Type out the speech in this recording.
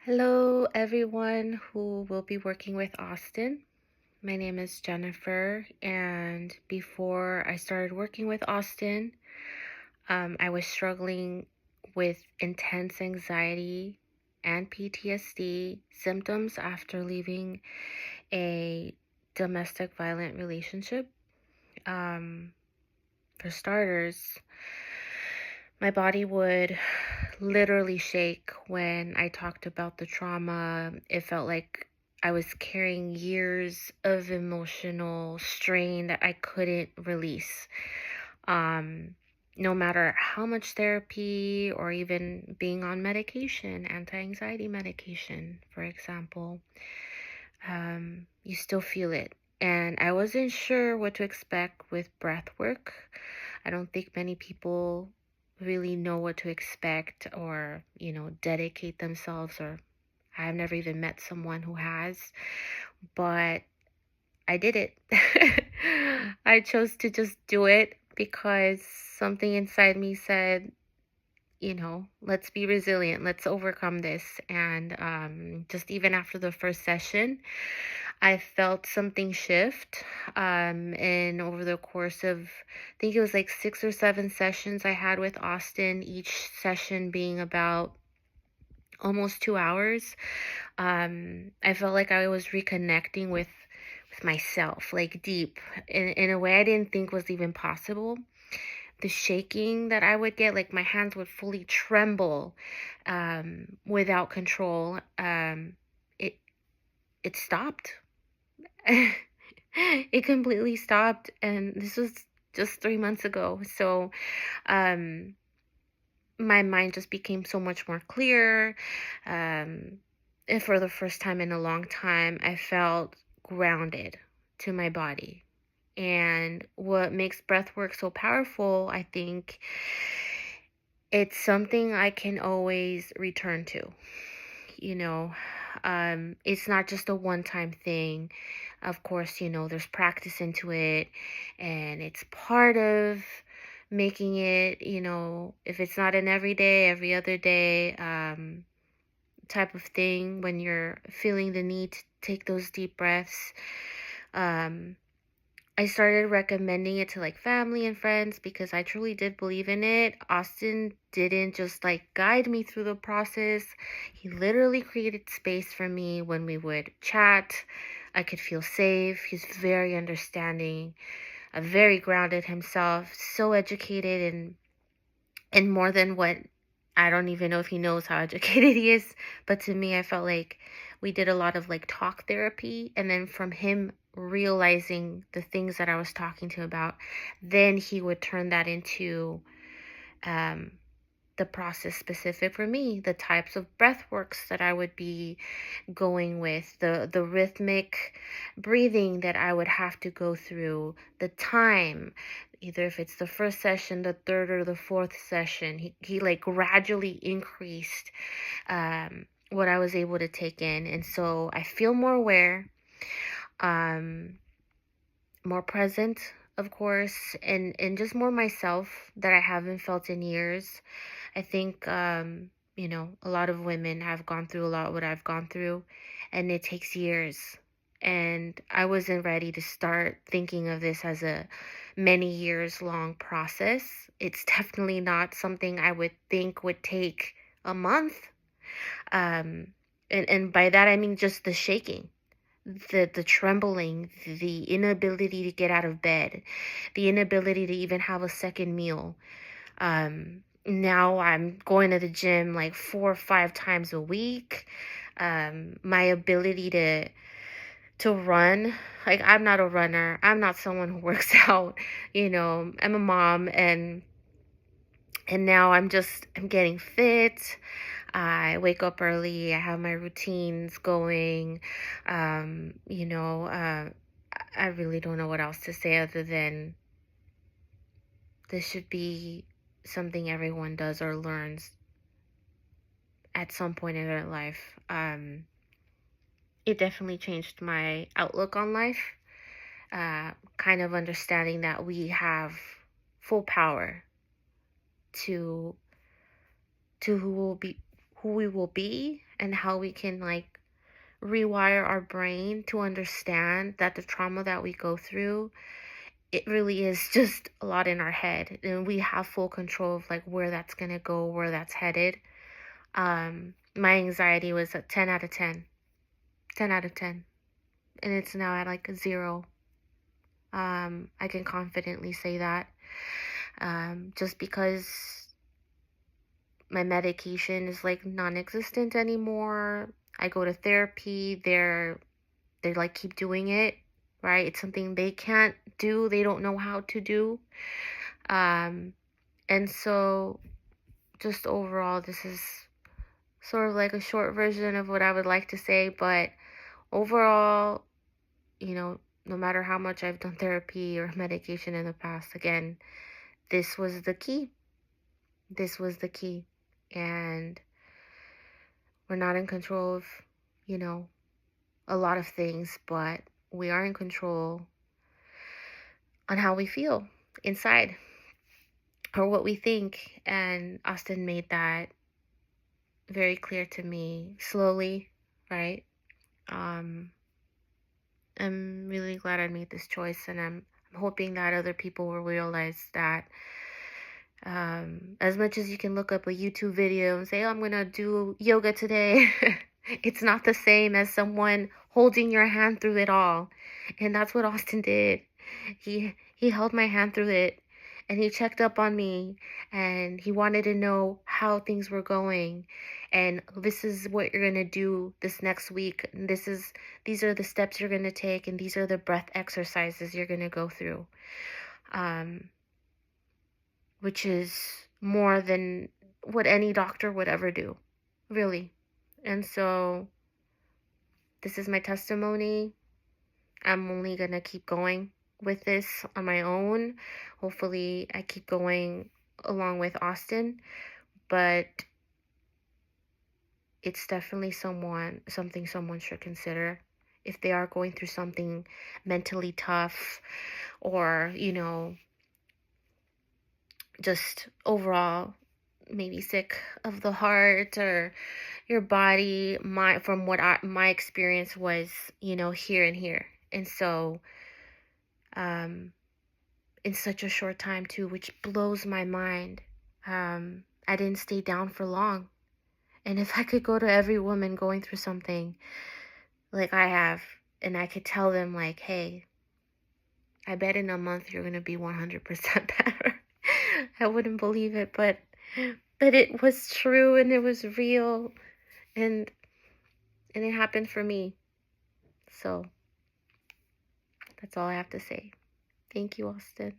Hello, everyone who will be working with Austin. My name is Jennifer, and before I started working with Austin, I was struggling with intense anxiety and PTSD symptoms after leaving a domestic violent relationship. Um, for starters, my body would literally shake when I talked about the trauma. It felt like I was carrying years of emotional strain that I couldn't release. Um, no matter how much therapy or even being on medication, anti-anxiety medication, for example, you still feel it. And I wasn't sure what to expect with breath work. I don't think many people really know what to expect or, dedicate themselves, or I've never even met someone who has, but I did it. I chose to just do it because something inside me said, let's be resilient, let's overcome this. And just even after the first session, I felt something shift. And over the course of, I think it was like 6 or 7 sessions I had with Austin, each session being about almost 2 hours, I felt like I was reconnecting with myself, like deep, in a way I didn't think was even possible. The shaking that I would get, like my hands would fully tremble, without control. It it stopped. It completely stopped, and this was just 3 months ago. So, um, my mind just became so much more clear. Um, and for the first time in a long time, I felt grounded to my body. And what makes breath work so powerful, I think, it's something I can always return to. You know, it's not just a one-time thing. Of course, there's practice into it, and it's part of making it, if it's not an everyday, every other day, type of thing, when you're feeling the need to take those deep breaths. Um, I started recommending it to like family and friends because I truly did believe in it. Austin didn't just like guide me through the process. He literally created space for me when we would chat. I could feel safe. He's very understanding, very grounded himself, so educated and more than what, I don't even know if he knows how educated he is, but to me I felt like we did a lot of like talk therapy, and then from him realizing the things that I was talking to about, then he would turn that into um the process specific for me, the types of breath works that I would be going with, the rhythmic breathing that I would have to go through, the time, either if it's the first session, the third or the fourth session. He like gradually increased what I was able to take in. And so I feel more aware, um more present, of course, and just more myself that I haven't felt in years. I think, a lot of women have gone through a lot what I've gone through, and it takes years. And I wasn't ready to start thinking of this as a many years long process. It's definitely not something I would think would take a month. Um, and by that I mean just the shaking, the trembling, the inability to get out of bed, the inability to even have a second meal. Now I'm going to the gym like 4 or 5 times a week. My ability to run, like I'm not a runner. I'm not someone who works out. I'm a mom, and now I'm getting fit. I wake up early. I have my routines going. I really don't know what else to say other than this should be something everyone does or learns at some point in their life. It definitely changed my outlook on life. Kind of understanding that we have full power to who we will be and how we can like rewire our brain to understand that the trauma that we go through, it really is just a lot in our head, and we have full control of like where that's going to go, where that's headed. My anxiety was a 10 out of 10, 10 out of 10, and it's now at like a 0. I can confidently say that, just because my medication is like non-existent anymore. I go to therapy. They like keep doing it, right? It's something they can't do. They don't know how to do. Um, and so just overall, this is sort of like a short version of what I would like to say, but overall, no matter how much I've done therapy or medication in the past, again, this was the key. This was the key. And we're not in control of, you know, a lot of things, but we are in control on how we feel inside or what we think. And Austin made that very clear to me slowly, right? Um, I'm really glad I made this choice, and I'm hoping that other people will realize that, as much as you can look up a YouTube video and say, oh, I'm going to do yoga today, it's not the same as someone holding your hand through it all. And that's what Austin did. He held my hand through it, and he checked up on me, and he wanted to know how things were going, and this is what you're going to do this next week, and these are the steps you're going to take, and these are the breath exercises you're going to go through. Which is more than what any doctor would ever do, really. And so this is my testimony. I'm only going to keep going with this on my own. Hopefully I keep going along with Austin, but it's definitely something someone should consider if they are going through something mentally tough, or, just overall maybe sick of the heart or your body. From what my experience was, here and here. And so, in such a short time too, which blows my mind. I didn't stay down for long. And if I could go to every woman going through something like I have, and I could tell them like, hey, I bet in a month you're going to be 100% better. I wouldn't believe it, but it was true, and it was real, and it happened for me. So that's all I have to say. Thank you, Austin.